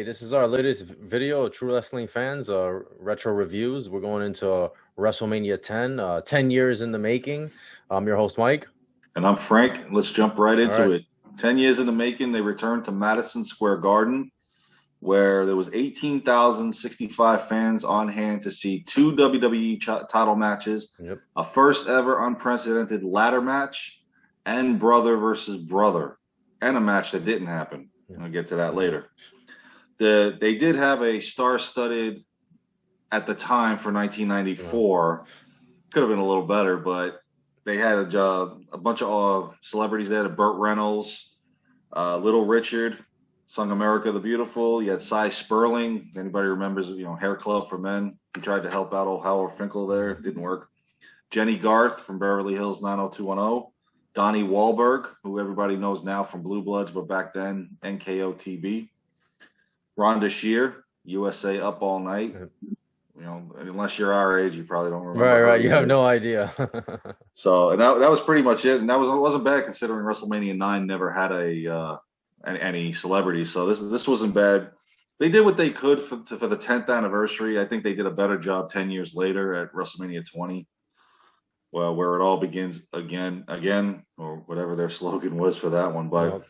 this is our latest video, True Wrestling Fans, retro reviews. We're going into WrestleMania 10, 10 years in the making. I'm your host, Mike. And I'm Frank. Let's jump right into it. 10 years in the making, they returned to Madison Square Garden, where there was 18,065 fans on hand to see two WWE title matches, a first ever unprecedented ladder match, and brother versus brother, and a match that didn't happen. I'll get to that later. They did have a star-studded, at the time for 1994, could have been a little better, but they had a bunch of celebrities there. Burt Reynolds, Little Richard, sung America the Beautiful. You had Cy Sperling. Anybody remembers, Hair Club for Men? He tried to help out old Howard Finkel there. It didn't work. Jenny Garth from Beverly Hills 90210. Donnie Wahlberg, who everybody knows now from Blue Bloods, but back then, NKOTB. Rhonda Shear, USA Up All Night. Unless you're our age, you probably don't remember. Right. You have no idea. So, and that was pretty much it. And that wasn't bad considering WrestleMania 9 never had any celebrities. So this wasn't bad. They did what they could for the 10th anniversary. I think they did a better job 10 years later at WrestleMania 20. Well, where it all begins again, or whatever their slogan was for that one. But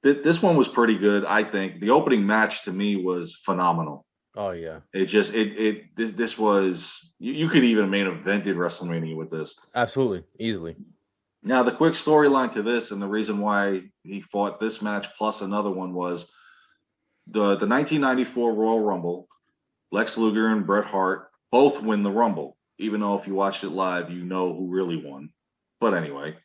this one was pretty good, I think. The opening match to me was phenomenal. Oh yeah. This was, you could even main evented WrestleMania with this. Absolutely, easily. Now the quick storyline to this, and the reason why he fought this match plus another one, was the 1994 Royal Rumble. Lex Luger and Bret Hart both win the Rumble, even though if you watched it live, you know who really won. But anyway,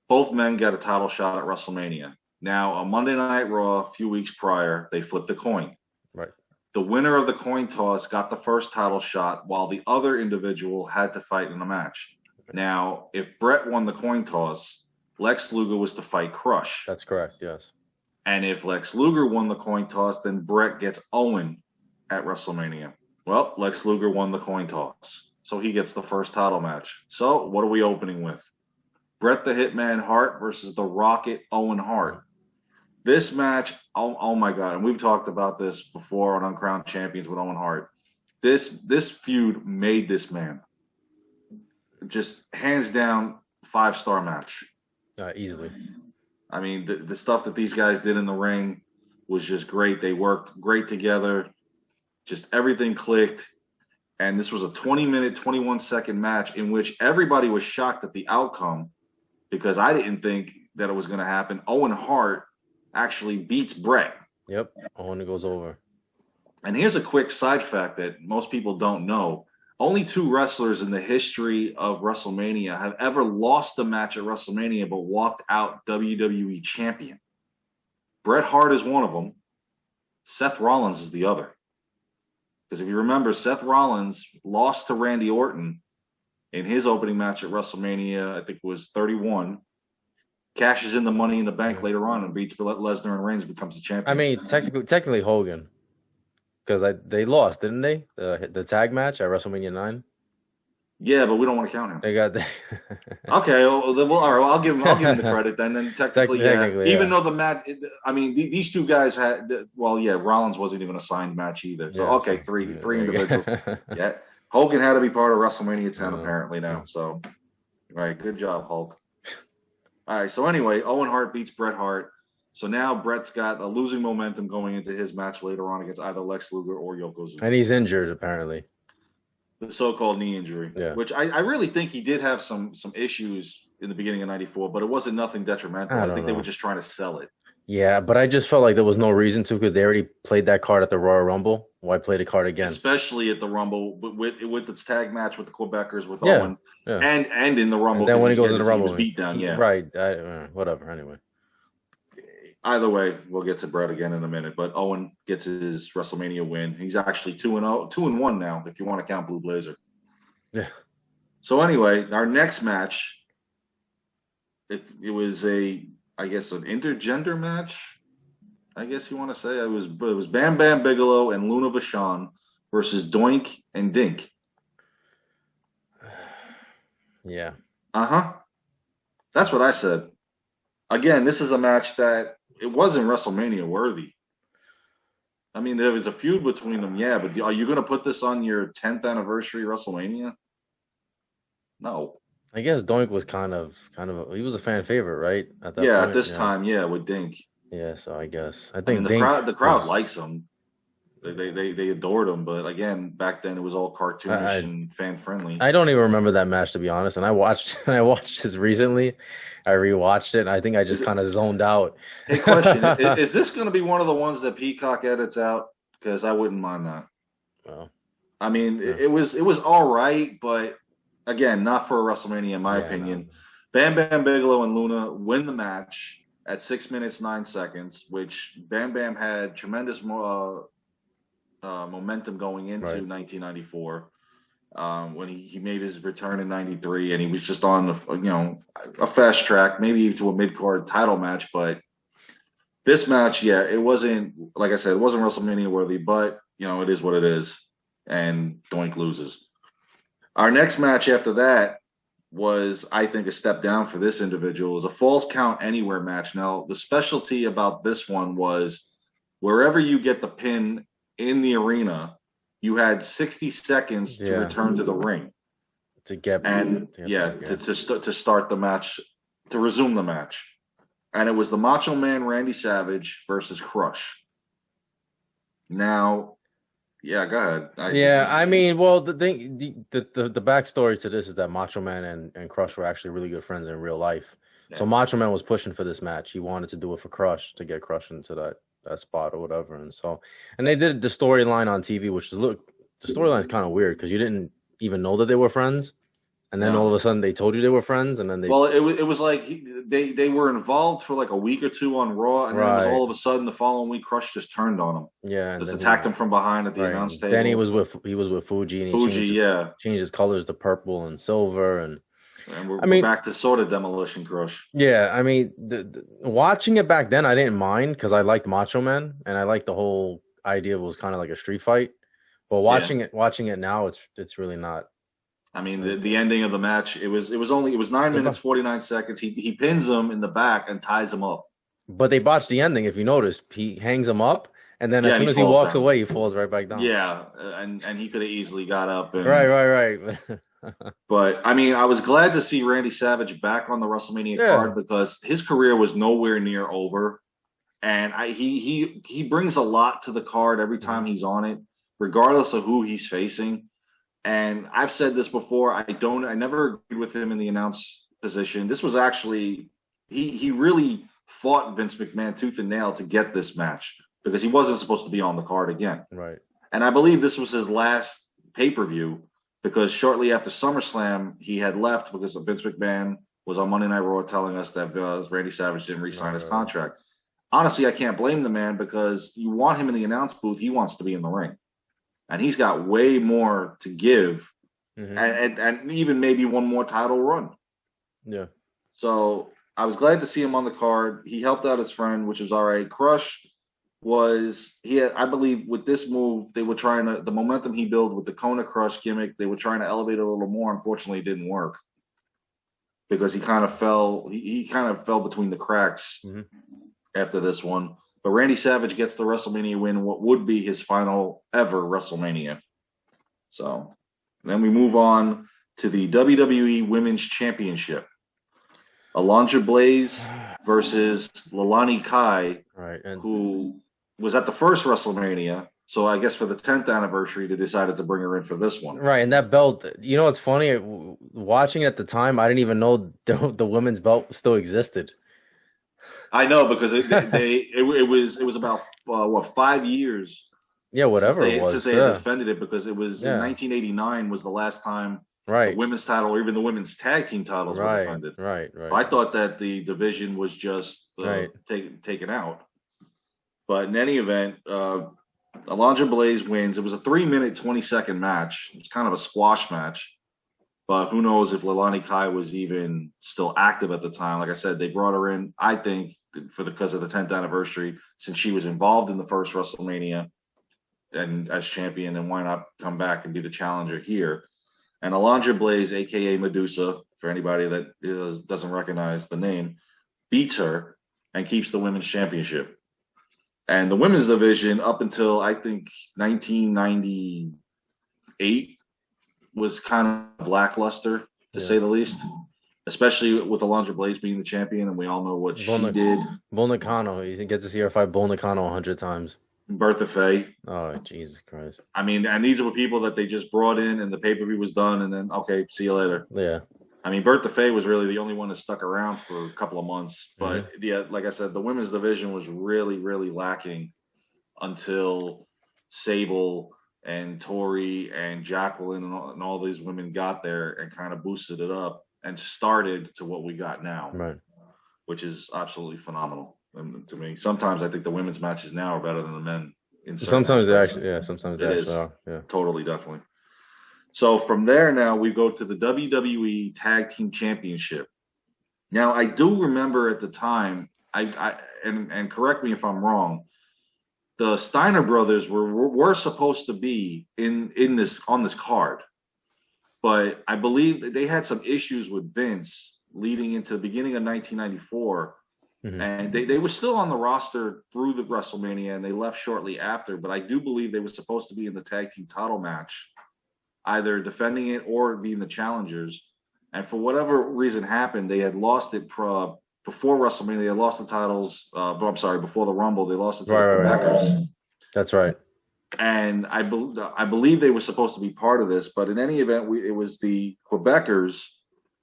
both men got a title shot at WrestleMania. Now, on Monday Night Raw, a few weeks prior, they flipped a coin. Right. The winner of the coin toss got the first title shot, while the other individual had to fight in a match. Now, if Bret won the coin toss, Lex Luger was to fight Crush. That's correct, yes. And if Lex Luger won the coin toss, then Bret gets Owen at WrestleMania. Well, Lex Luger won the coin toss, so he gets the first title match. So, what are we opening with? Bret the Hitman Hart versus the Rocket Owen Hart. This match, oh my God, and we've talked about this before on Uncrowned Champions with Owen Hart. This feud made this man. Just hands down 5-star match. Easily. I mean, the stuff that these guys did in the ring was just great. They worked great together. Just everything clicked. And this was a 20-minute, 21-second match in which everybody was shocked at the outcome, because I didn't think that it was going to happen. Owen Hart actually beats Bret. Yep, Owen goes over. And here's a quick side fact that most people don't know. Only 2 wrestlers in the history of WrestleMania have ever lost a match at WrestleMania but walked out WWE champion. Bret Hart is one of them. Seth Rollins is the other. Because if you remember, Seth Rollins lost to Randy Orton in his opening match at WrestleMania, I think it was 31. Cashes in the Money in the Bank later on and beats Lesnar and Reigns, becomes the champion. I mean, technically Hogan, because they lost, didn't they? The tag match at WrestleMania 9. Yeah, but we don't want to count him. They got Okay, all right. Well, I'll give him the credit then. And technically, even though the match, I mean, these two guys had. Well, yeah, Rollins wasn't even a signed match either. So okay, three individuals. Yeah, Hogan had to be part of WrestleMania 10 apparently now. So, all right, good job, Hulk. All right, so anyway, Owen Hart beats Bret Hart. So now Bret's got a losing momentum going into his match later on against either Lex Luger or Yokozuna. And he's injured, apparently. The so-called knee injury, which I really think he did have some issues in the beginning of '94, but it wasn't nothing detrimental. I think they were just trying to sell it. Yeah, but I just felt like there was no reason to, because they already played that card at the Royal Rumble. Why play the card again? Especially at the Rumble with its tag match with the Quebecers with Owen, and in the Rumble. And then when he goes to the Rumble, he was beat down. Right. Whatever. Anyway. Either way, we'll get to Bret again in a minute. But Owen gets his WrestleMania win. He's actually 2-0, 2-1 now, if you want to count Blue Blazer. Yeah. So anyway, our next match, it was an intergender match, I guess you want to say. It was Bam Bam Bigelow and Luna Vachon versus Doink and Dink. Yeah. That's what I said. Again, this is a match that it wasn't WrestleMania worthy. I mean, there was a feud between them, yeah, but are you going to put this on your 10th anniversary WrestleMania? No. I guess Doink was he was a fan favorite, right? At that Yeah, at point, this yeah, time, yeah, with Dink. yeah. So I guess I I mean, think Dink the crowd was. likes him. They adored him, but again, back then it was all cartoonish I and fan friendly. I don't even remember that match, to be honest. And I watched I watched this recently. I rewatched it, and I think I Is just it? kind of zoned out. Hey, question: is this going to be one of the ones that Peacock edits out? Because I wouldn't mind that. Well, I mean, yeah, it was all right, but again, not for a WrestleMania, in my yeah, no, opinion. Bam Bam Bigelow and Luna win the match at 6 minutes 9 seconds, which Bam Bam had tremendous momentum going into right. 1994 when he made his return in '93, and he was just on a fast track, maybe even to a mid card title match. But this match, yeah, it wasn't, like I said, it wasn't WrestleMania worthy, but it is what it is, and Doink loses. Our next match after that was, I think, a step down for this individual. It was a falls count anywhere match. Now, the specialty about this one was wherever you get the pin in the arena, you had 60 seconds to Yeah, return to the ring. to get And yeah, back, yeah. to start the match, to resume the match. And it was the Macho Man Randy Savage versus Crush. Now, yeah, go ahead. Yeah, I mean, well, the thing, the backstory to this is that Macho Man and Crush were actually really good friends in real life. So Yeah. Macho Man was pushing for this match. He wanted to do it for Crush to get Crush into that spot or whatever. And they did the storyline on TV, which is the storyline is kind of weird because you didn't even know that they were friends, and then all of No. a sudden they told you they were friends, and then they Well, it was like they were involved for like a week or two on Raw, and then it was right, all of a sudden the following week, Crush just turned on him, yeah, and just then attacked him from behind at the right, announce and then table. he was with Fuji, and he Fuji, yeah, changed his colors to purple and silver, and and I we're mean. back to sort of Demolition Crush. Yeah, I mean, watching it back then, I didn't mind because I liked Macho Man and I liked the whole idea was kind of like a street fight. But Yeah, watching it now, it's really not. I It's mean really, the ending of the match, it was 9 minutes they 49 seconds. He pins him in the back and ties him up. but they botched the ending. If you noticed, he hangs him up, and then as Yeah, and soon he as he falls walks down. away, he falls right back down. Yeah, and he could have easily got up Right, and. right, right. But I mean, I was glad to see Randy Savage back on the WrestleMania Yeah, card because his career was nowhere near over, and he brings a lot to the card every hmm time he's on it, regardless of who he's facing. And I've said this before, I never agreed with him in the announce position. This was actually he really fought Vince McMahon tooth and nail to get this match because he wasn't supposed to be on the card again. right. And I believe this was his last pay-per-view because shortly after SummerSlam, he had left because Vince McMahon was on Monday Night Raw telling us that Randy Savage didn't re-sign his Right. contract. Honestly, I can't blame the man because you want him in the announce booth. He wants to be in the ring. And he's got way more to give hmm and even maybe one more title run. Yeah. So I was glad to see him on the card. He helped out his friend, which was all right. Crush I believe with this move they were trying to the momentum he built with the Kona Crush gimmick, they were trying to elevate it a little more. Unfortunately it didn't work because he kind of fell between the cracks hmm after this one. But Randy Savage gets the WrestleMania win, what would be his final ever WrestleMania. So then we move on to the WWE Women's Championship. Alundra Blaze versus Lalani Kai, Right. And who was at the first WrestleMania. So I guess for the 10th anniversary, they decided to bring her in for this one. right, and that belt, you know, what's funny? Watching at the time, I didn't even know the women's belt still existed. I know because it was about 5 years Yeah, whatever it since was. they had Yeah, defended it because it was in yeah. 1989 was the last time the Right, women's title or even the women's tag team titles were right, defended. right, So I right, thought that the division was just right. taken out. But in any event, Alundra Blaze wins. It was a 3 minute 20-second match. It was kind of a squash match. But who knows if Lalani Kai was even still active at the time. Like I said, they brought her in, I think, because of the 10th anniversary, since she was involved in the first WrestleMania and as champion, and why not come back and be the challenger here? And Alundra Blaze, aka Medusa, for anybody that doesn't recognize the name, beats her and keeps the women's championship. And the women's division up until I think 1998 was kind of lackluster, to say the least. Especially with Alundra Blaze being the champion, and we all know what she did. Bull Nakano, you get to see her fight Bull Nakano 100 times. Bertha Faye. Oh, Jesus Christ. I mean, and these were people that they just brought in, and the pay-per-view was done, and then, okay, see you later. Yeah. I mean, Bertha Faye was really the only one that stuck around for a couple of months. But, yeah, like I said, the women's division was really, really lacking until Sable and Tori and Jacqueline and all these women got there and kind of boosted it up and started to what we got now, right? Which is absolutely phenomenal. And to me, sometimes I think the women's matches now are better than the men. Sometimes they actually, sometimes they actually are. Yeah, totally, definitely. So from there, now we go to the WWE Tag Team Championship. Now I do remember at the time, and correct me if I'm wrong, the Steiner brothers were supposed to be on this card. But I believe that they had some issues with Vince leading into the beginning of 1994. And they were still on the roster through the WrestleMania, and they left shortly after. But I do believe they were supposed to be in the tag team title match, either defending it or being the challengers. And for whatever reason happened, they had lost it before WrestleMania. They had lost the titles. Before the Rumble, they lost it to the Quebecers. That's right. And I believe they were supposed to be part of this, but in any event, it was the Quebecers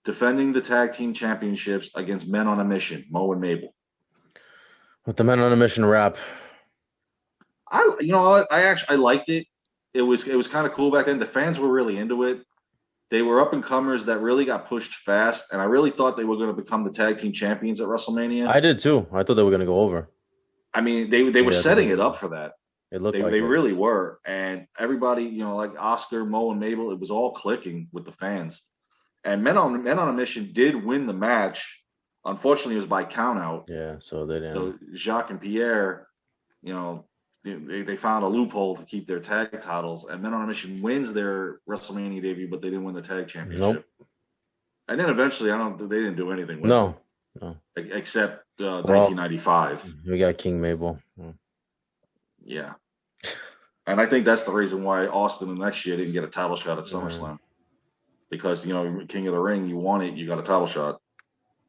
defending the tag team championships against Men on a Mission, Mo and Mabel. With the Men on a Mission rap, I liked it. It was kind of cool back then. The fans were really into it. They were up and comers that really got pushed fast, and I really thought they were going to become the tag team champions at WrestleMania. I did too. I thought they were going to go over. I mean, they were setting it up for that. It looked they really were. And everybody, like Oscar, Mo, and Mabel, it was all clicking with the fans. And Men on a Mission did win the match. Unfortunately, it was by countout. Yeah, so they didn't. So Jacques and Pierre, they found a loophole to keep their tag titles. And Men on a Mission wins their WrestleMania debut, but they didn't win the tag championship. Nope. And then eventually, they didn't do anything with it. No. Except 1995. We got King Mabel. Yeah. And I think that's the reason why Austin the next year didn't get a title shot at SummerSlam. Because, King of the Ring, you won it, you got a title shot.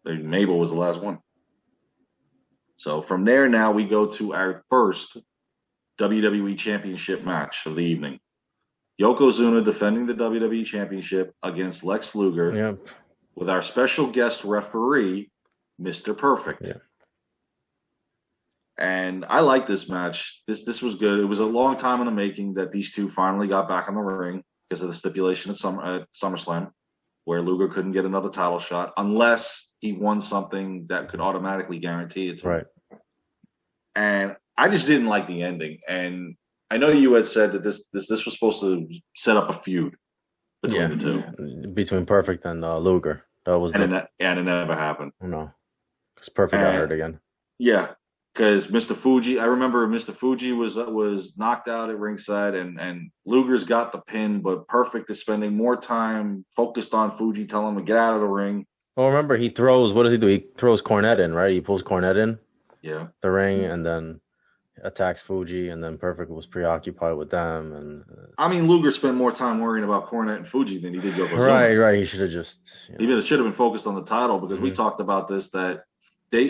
Mabel was the last one. So from there now we go to our first WWE Championship match of the evening. Yokozuna defending the WWE Championship against Lex Luger with our special guest referee, Mr. Perfect. Yeah. And I like this match. This was good. It was a long time in the making that these two finally got back in the ring because of the stipulation at SummerSlam, where Luger couldn't get another title shot unless he won something that could automatically guarantee it to him. And I just didn't like the ending. And I know you had said that this was supposed to set up a feud between the two. Between Perfect and Luger. And it never happened. No. Because Perfect got hurt again. Yeah. Because Mr. Fuji, I remember Mr. Fuji was knocked out at ringside, and Luger's got the pin, but Perfect is spending more time focused on Fuji, telling him to get out of the ring. Well, remember, he throws, what does he do? He throws Cornette in, right? He pulls Cornette in the ring and then attacks Fuji, and then Perfect was preoccupied with them. And I mean, Luger spent more time worrying about Cornette and Fuji than he did Yokozuna. Right. He should have just... He should have been focused on the title, because we talked about this, that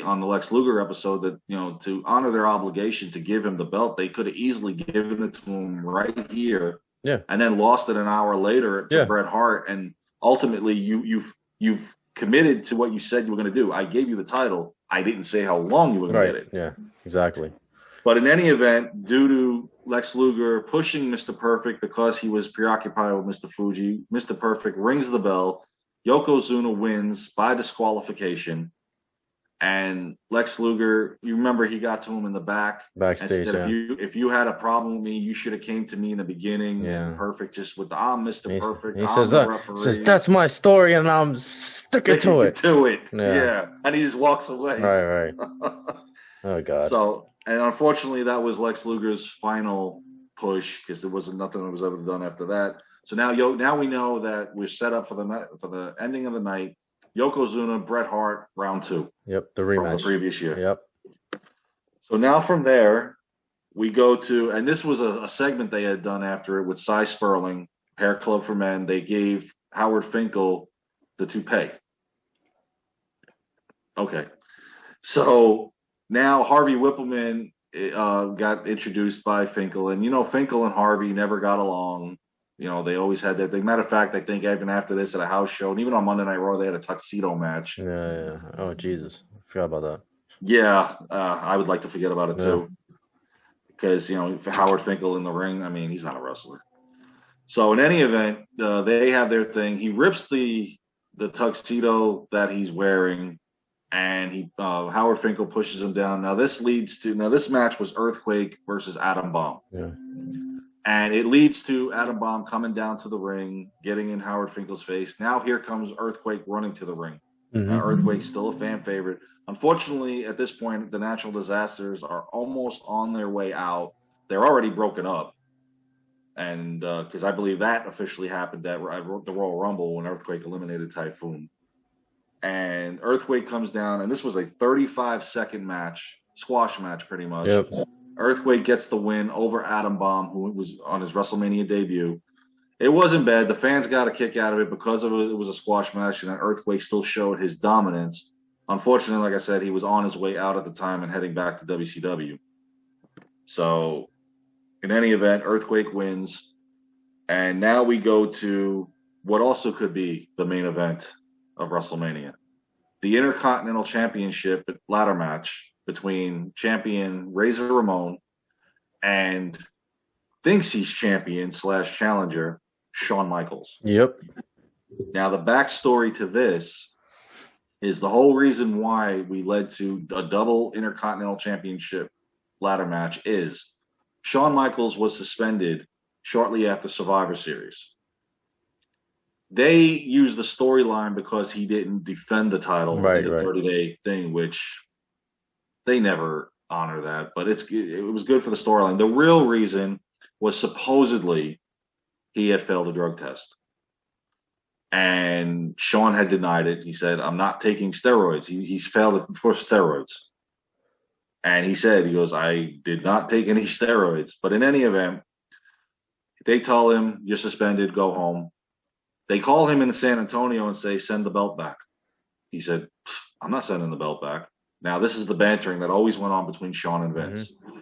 on the Lex Luger episode, that to honor their obligation to give him the belt, they could have easily given it to him right here, and then lost it an hour later to Bret Hart. And ultimately, you've committed to what you said you were going to do. I gave you the title. I didn't say how long you were going to get it. Yeah, exactly. But in any event, due to Lex Luger pushing Mr. Perfect because he was preoccupied with Mr. Fuji, Mr. Perfect rings the bell. Yokozuna wins by disqualification. And Lex Luger, you remember he got to him in the backstage. And said, if you had a problem with me, you should have came to me in the beginning. Yeah. Perfect, just with I'm Mr. Perfect. He says, that's my story, and I'm sticking to it. Yeah. And he just walks away. Right. Oh God. So, and unfortunately, that was Lex Luger's final push, because there wasn't nothing that was ever done after that. So now we know that we're set up for the ending of the night. Yokozuna, Bret Hart, round 2. Yep, the rematch from the previous year. Yep. So now from there, we go to, and this was a segment they had done after it with Cy Sperling, Hair Club for Men. They gave Howard Finkel the toupee. Okay. So now Harvey Whippleman got introduced by Finkel. And, Finkel and Harvey never got along. They always had that thing. Matter of fact, I think even after this at a house show, and even on Monday Night Raw, they had a tuxedo match. Yeah. Oh, Jesus. I forgot about that. Yeah, I would like to forget about it, too. Because, Howard Finkel in the ring, I mean, he's not a wrestler. So in any event, they have their thing. He rips the tuxedo that he's wearing, and Howard Finkel pushes him down. Now this match was Earthquake versus Atom Bomb. Yeah. And it leads to Atom Bomb coming down to the ring, getting in Howard Finkel's face. Now here comes Earthquake running to the ring. Mm-hmm. Now, Earthquake's still a fan favorite. Unfortunately, at this point, the Natural Disasters are almost on their way out. They're already broken up. And because I believe that officially happened at the Royal Rumble when Earthquake eliminated Typhoon. And Earthquake comes down, and this was a 35-second match, squash match pretty much. Yep. Earthquake gets the win over Atom Bomb, who was on his WrestleMania debut. It wasn't bad. The fans got a kick out of it because it was a squash match, and then Earthquake still showed his dominance. Unfortunately, like I said, he was on his way out at the time and heading back to WCW. So, in any event, Earthquake wins. And now we go to what also could be the main event of WrestleMania. The Intercontinental Championship ladder match between champion Razor Ramon and thinks he's champion / challenger Shawn Michaels. Yep. Now, the backstory to this is the whole reason why we led to a double Intercontinental Championship ladder match is Shawn Michaels was suspended shortly after Survivor Series. They used the storyline because he didn't defend the title in the 30-day thing, which they never honor that. But it was good for the storyline. The real reason was supposedly he had failed a drug test. And Shawn had denied it. He said, I'm not taking steroids. He's failed for steroids. And he goes, I did not take any steroids. But in any event, they tell him, you're suspended, go home. They call him in San Antonio and say, send the belt back. He said, I'm not sending the belt back. Now, this is the bantering that always went on between Shawn and Vince. Mm-hmm.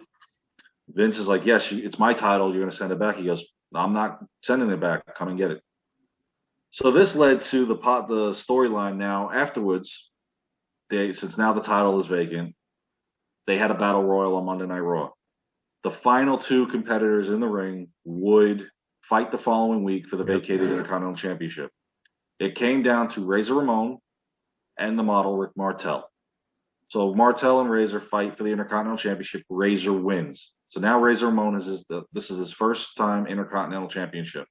Vince is like, yes, it's my title. You're going to send it back. He goes, I'm not sending it back. Come and get it. So this led to the storyline now. Afterwards, since now the title is vacant, they had a battle royal on Monday Night Raw. The final two competitors in the ring would fight the following week for the vacated Intercontinental Championship. It came down to Razor Ramon and the model Rick Martel. So Martel and Razor fight for the Intercontinental Championship. Razor wins. So now Razor Ramon this is his first time Intercontinental Championship.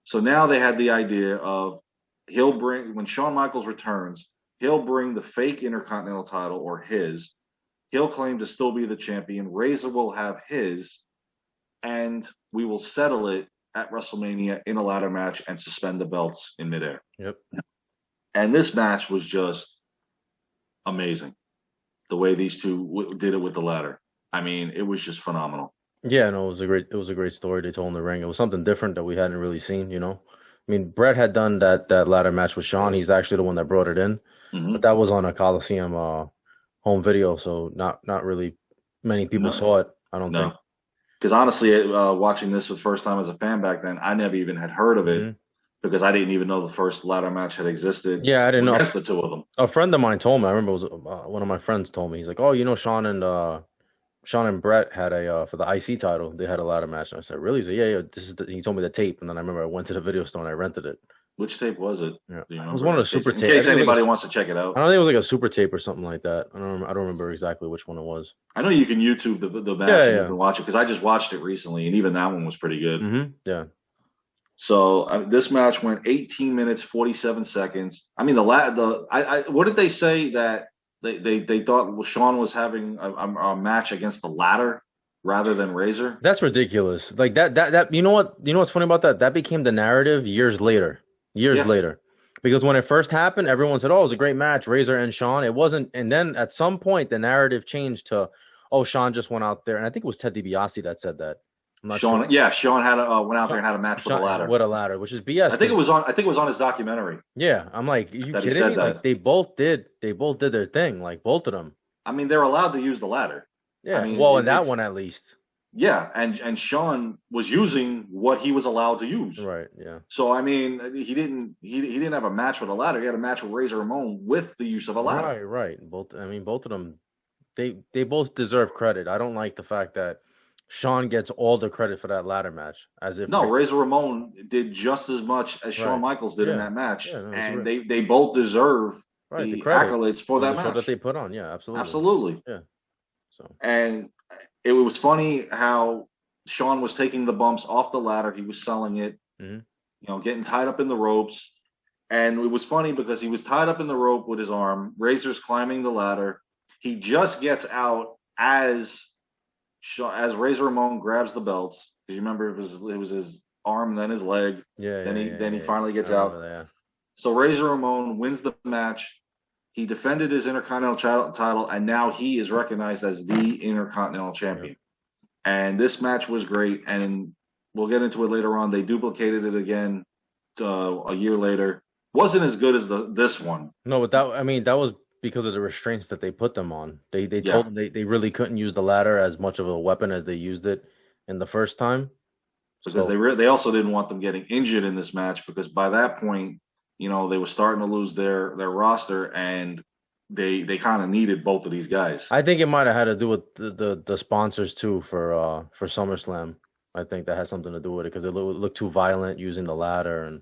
So now they had the idea of when Shawn Michaels returns, he'll bring the fake Intercontinental title or his. He'll claim to still be the champion. Razor will have his, and we will settle it at WrestleMania in a ladder match and suspend the belts in midair. Yep. And this match was just amazing. The way these two did it with the ladder. I mean, it was just phenomenal. Yeah, no, it was a great story they told in the ring. It was something different that we hadn't really seen, I mean, Bret had done that ladder match with Shawn. He's actually the one that brought it in. Mm-hmm. But that was on a Coliseum home video, so not really many people saw it, I don't think. Because honestly, watching this for the first time as a fan back then, I never even had heard of it because I didn't even know the first ladder match had existed. Yeah, I didn't know. The two of them. A friend of mine told me. I remember it was one of my friends told me. He's like, "Oh, Shawn and Bret had for the IC title. They had a ladder match." And I said, "Really?" He said, "Yeah. This is." He told me the tape, and then I remember I went to the video store and I rented it. Which tape was it? Yeah. It was one of the super tapes. In case anybody wants to check it out. I don't think it was like a super tape or something like that. I don't remember exactly which one it was. I know you can YouTube the match and you can watch it because I just watched it recently, and even that one was pretty good. Mm-hmm. Yeah. So this match went 18 minutes 47 seconds. I mean, what did they say that they thought Shawn was having a match against the ladder rather than Razor? That's ridiculous. Like that. You know what's funny about that? That became the narrative years later. Because when it first happened, everyone said, "Oh, it was a great match, Razor and Shawn." It wasn't, and then at some point the narrative changed to, oh, Sean just went out there, and I think it was Ted DiBiase that said that. I'm not Sean, sure. yeah, Sean had went out there and had a match with a ladder. With a ladder, which is BS. I think it was on his documentary. Yeah, I'm like, are you that kidding me? Like they both did their thing, like both of them. I mean, they're allowed to use the ladder. Yeah, I mean, well, in that one at least. Yeah, and Sean was using what he was allowed to use. Right. Yeah. So I mean, he didn't have a match with a ladder. He had a match with Razor Ramon with the use of a ladder. Right. Both of them, they both deserve credit. I don't like the fact that Sean gets all the credit for that ladder match, as if Razor Ramon did just as much as Shawn Michaels did in that match, and they both deserve the accolades for that match that they put on. Yeah, absolutely. Yeah. So and it was funny how Sean was taking the bumps off the ladder. He was selling it, getting tied up in the ropes. And it was funny because he was tied up in the rope with his arm. Razor's climbing the ladder. He just gets out as Razor Ramon grabs the belts. Because you remember it was his arm and then his leg. Then he finally gets out. So Razor Ramon wins the match. He defended his Intercontinental title, and now he is recognized as the Intercontinental Champion. And this match was great, and we'll get into it later on. They duplicated it again a year later. Wasn't as good as this one. No, but that was because of the restraints that they put them on. They told them they really couldn't use the ladder as much of a weapon as they used it in the first time. Because they also didn't want them getting injured in this match, because by that point, they were starting to lose their roster, and they kind of needed both of these guys. I think it might have had to do with the sponsors too for SummerSlam. I think that had something to do with it, because it looked too violent using the ladder, and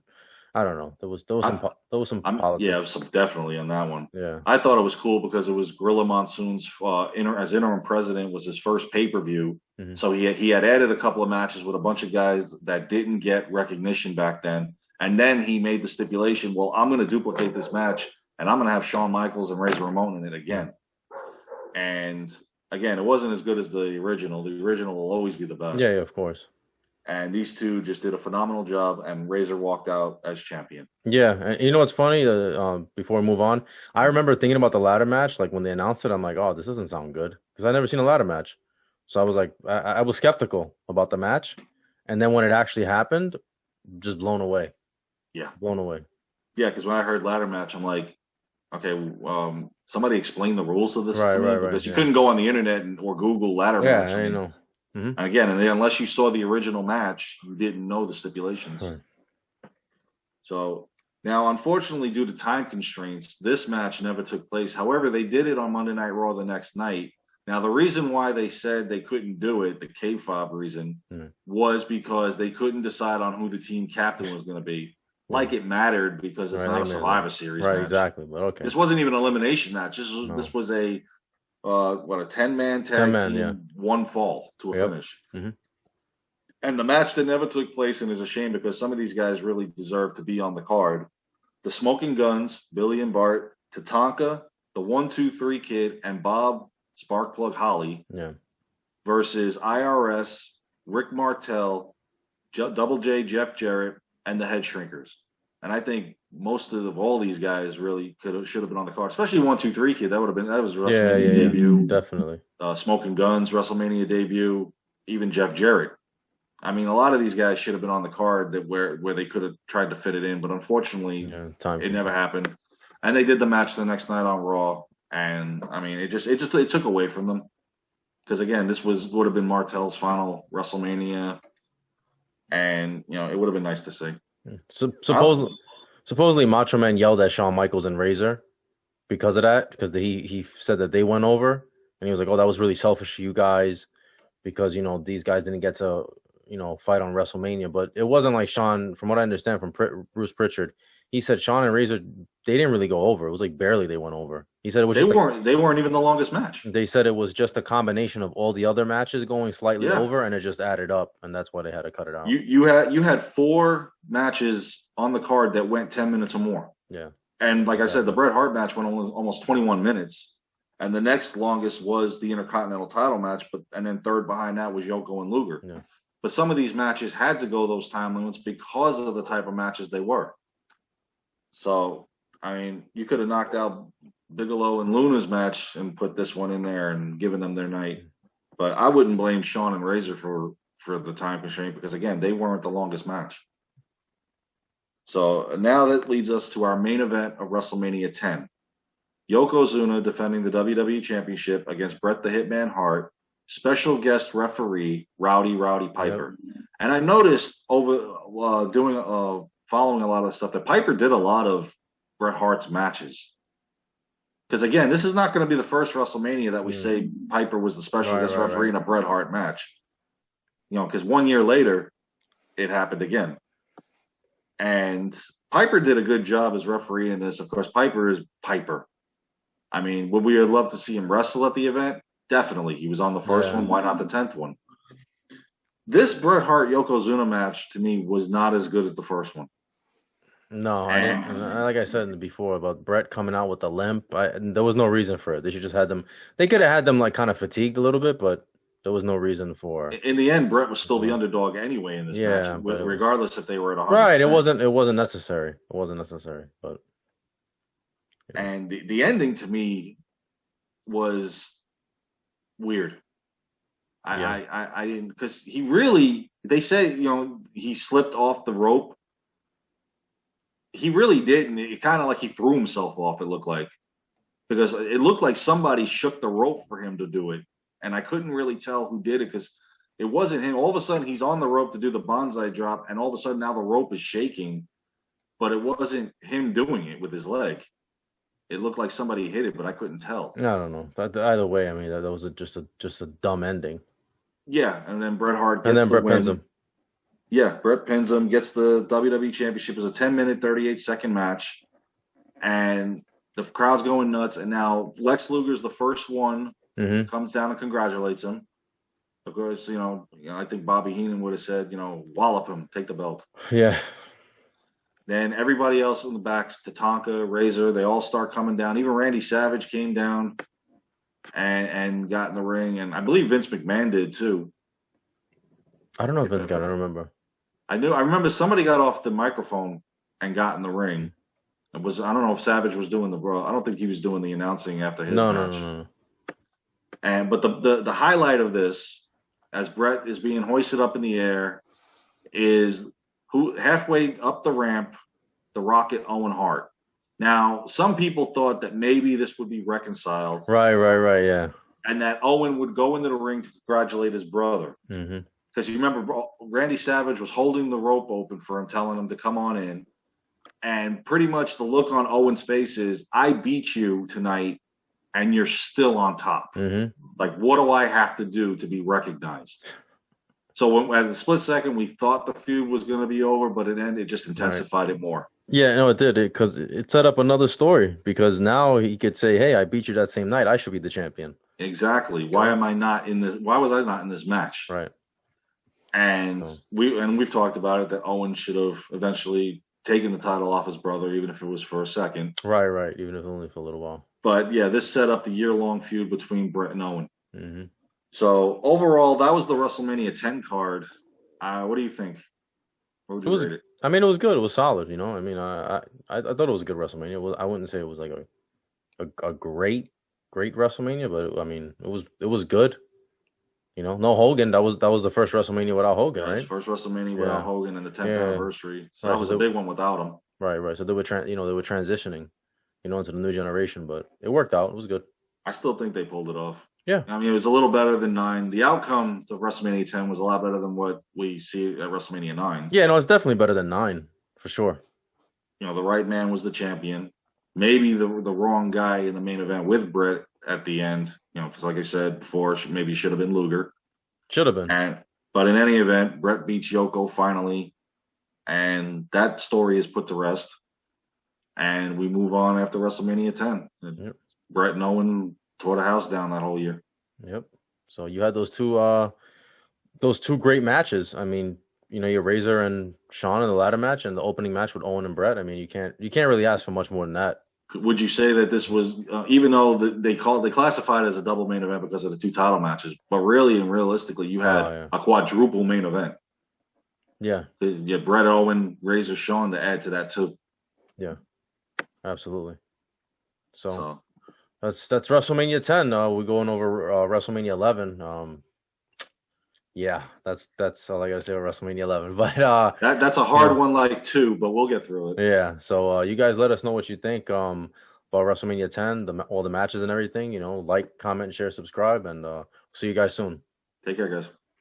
I don't know. There was some politics. Yeah, definitely on that one. Yeah, I thought it was cool because it was Gorilla Monsoon's as interim president, was his first pay-per-view. Mm-hmm. So he had added a couple of matches with a bunch of guys that didn't get recognition back then. And then he made the stipulation, well, I'm going to duplicate this match, and I'm going to have Shawn Michaels and Razor Ramon in it again. And again, it wasn't as good as the original. The original will always be the best. Yeah, of course. And these two just did a phenomenal job, and Razor walked out as champion. Yeah, and you know what's funny? Before we move on, I remember thinking about the ladder match. Like when they announced it, I'm like, oh, this doesn't sound good, because I never seen a ladder match. So I was like, I was skeptical about the match, and then when it actually happened, just blown away. Yeah, blown away. Yeah, because when I heard ladder match, I'm like, okay, somebody explain the rules of this to me, because you couldn't go on the internet or Google ladder match. Yeah, I know. Mm-hmm. And again, unless you saw the original match, you didn't know the stipulations. Right. So now, unfortunately, due to time constraints, this match never took place. However, they did it on Monday Night Raw the next night. Now, the reason why they said they couldn't do it, the kayfabe reason, was because they couldn't decide on who the team captain was going to be. Like it mattered, because it's not a Survivor Series match. Exactly. But okay. This wasn't even an elimination match. This was a 10-man tag team, one fall to a finish. Mm-hmm. And the match that never took place, and is a shame, because some of these guys really deserve to be on the card. The Smoking Guns, Billy and Bart, Tatanka, the 1-2-3 Kid, and Bob Sparkplug Holly versus IRS, Rick Martel, Double J, Jeff Jarrett, and the Head Shrinkers. And I think most of all these guys really should have been on the card, especially 1-2-3 Kid. That was WrestleMania debut. Definitely. Smoking Guns, WrestleMania debut. Even Jeff Jarrett. I mean, a lot of these guys should have been on the card where they could have tried to fit it in, but unfortunately, it never happened. And they did the match the next night on Raw, and I mean, it took away from them, because again, this would have been Martel's final WrestleMania, and it would have been nice to see. So supposedly Macho Man yelled at Shawn Michaels and Razor because of that, because he said that they went over, and he was like, "Oh, that was really selfish of you guys, because these guys didn't get to fight on WrestleMania." But it wasn't like Shawn, from what I understand from Bruce Pritchard, he said Shawn and Razor, they didn't really go over. It was like barely they went over. He said it was they weren't even the longest match. They said it was just a combination of all the other matches going slightly over, and it just added up, and that's why they had to cut it out. You had 4 matches on the card that went 10 minutes or more. Yeah. And like I said, the Bret Hart match went almost 21 minutes. And the next longest was the Intercontinental title match, and then third behind that was Yoko and Luger. Yeah. But some of these matches had to go those time limits because of the type of matches they were. So, I mean, you could have knocked out Bigelow and Luna's match and put this one in there and given them their night. But I wouldn't blame Shawn and Razor for the time constraint because, again, they weren't the longest match. So now that leads us to our main event of WrestleMania 10. Yokozuna defending the WWE Championship against Bret the Hitman Hart, special guest referee Rowdy Piper. Yep. And I noticed over following a lot of stuff that Piper did a lot of Bret Hart's matches. Because again, this is not going to be the first WrestleMania that we say Piper was the special guest referee in a Bret Hart match. Because 1 year later, it happened again. And Piper did a good job as referee in this. Of course, Piper is Piper. I mean, would we have loved to see him wrestle at the event? Definitely. He was on the first one. Why not the 10th one? This Bret Hart Yokozuna match to me was not as good as the first one. No, like I said before about Bret coming out with the limp, there was no reason for it. They should just had them. They could have had them like kind of fatigued a little bit, but there was no reason for. In the end, Bret was still the underdog anyway in this match, regardless if they were at 100%. Right, it wasn't necessary. It wasn't necessary, but. And the ending to me was weird. I didn't, because they said, he slipped off the rope. He really didn't. It kind of like he threw himself off, it looked like. Because it looked like somebody shook the rope for him to do it. And I couldn't really tell who did it because it wasn't him. All of a sudden, he's on the rope to do the bonsai drop. And all of a sudden, now the rope is shaking. But it wasn't him doing it with his leg. It looked like somebody hit it, but I couldn't tell. I don't know. Either way, I mean, that was just a dumb ending. Yeah, and then Bret Hart gets Bret pins him. Yeah, Bret pins him, gets the WWE Championship. It was a 10-minute, 38-second match. And the crowd's going nuts. And now Lex Luger's the first one, comes down and congratulates him. Of course, I think Bobby Heenan would have said, wallop him, take the belt. Yeah. Then everybody else in the back, Tatanka, Razor, they all start coming down. Even Randy Savage came down and got in the ring. And I believe Vince McMahon did too. I don't know if Vince got it. I don't remember. I remember somebody got off the microphone and got in the ring. I don't know if Savage was doing I don't think he was doing the announcing after his match. No. But the highlight of this, as Bret is being hoisted up in the air, is who halfway up the ramp, the Rocket Owen Hart. Now, some people thought that maybe this would be reconciled. Right, yeah. And that Owen would go into the ring to congratulate his brother. Because you remember, Randy Savage was holding the rope open for him, telling him to come on in. And pretty much the look on Owen's face is, I beat you tonight, and you're still on top. Like, what do I have to do to be recognized? So at the split second, we thought the feud was going to be over, but in the end, it just intensified it more. Yeah, no, it did, because it set up another story. Because now he could say, "Hey, I beat you that same night. I should be the champion." Exactly. Why am I not in this? Why was I not in this match? Right. And we've talked about it that Owen should have eventually taken the title off his brother, even if it was for a second. Right. Even if only for a little while. But yeah, this set up the year-long feud between Bret and Owen. So overall, that was the WrestleMania 10 card. What do you think? What would you rate it? I mean, it was good. It was solid. I mean, I thought it was a good WrestleMania. I wouldn't say it was like a great WrestleMania, but I mean, it was good. No Hogan. That was the first WrestleMania without Hogan, right? First WrestleMania without Hogan and the 10th anniversary. So that was a big one without him. Right. So they were transitioning, into the new generation, but it worked out. It was good. I still think they pulled it off. Yeah. I mean, it was a little better than 9. The outcome of WrestleMania 10 was a lot better than what we see at WrestleMania 9. Yeah, no, it's definitely better than 9, for sure. The right man was the champion. Maybe the wrong guy in the main event with Bret at the end, because like I said before, maybe should have been Luger. Should have been. But in any event, Bret beats Yoko finally, and that story is put to rest. And we move on after WrestleMania 10. Yep. Bret and Owen tore the house down that whole year. Yep. So you had those two great matches. I mean, your Razor and Shawn in the ladder match and the opening match with Owen and Bret. I mean, you can't really ask for much more than that. Would you say that this was, even though they classified it as a double main event because of the 2 title matches, but really and realistically, you had a quadruple main event. Yeah. You had Bret, Owen, Razor, Shawn to add to that too. Yeah. Absolutely. So That's WrestleMania 10. We're going over WrestleMania 11. Yeah, that's all I gotta say about WrestleMania 11. But That's a you hard know, one, like two, but we'll get through it. yeah. So you guys let us know what you think about WrestleMania 10, all the matches and everything. Like, comment, share, subscribe, and see you guys soon. Take care, guys.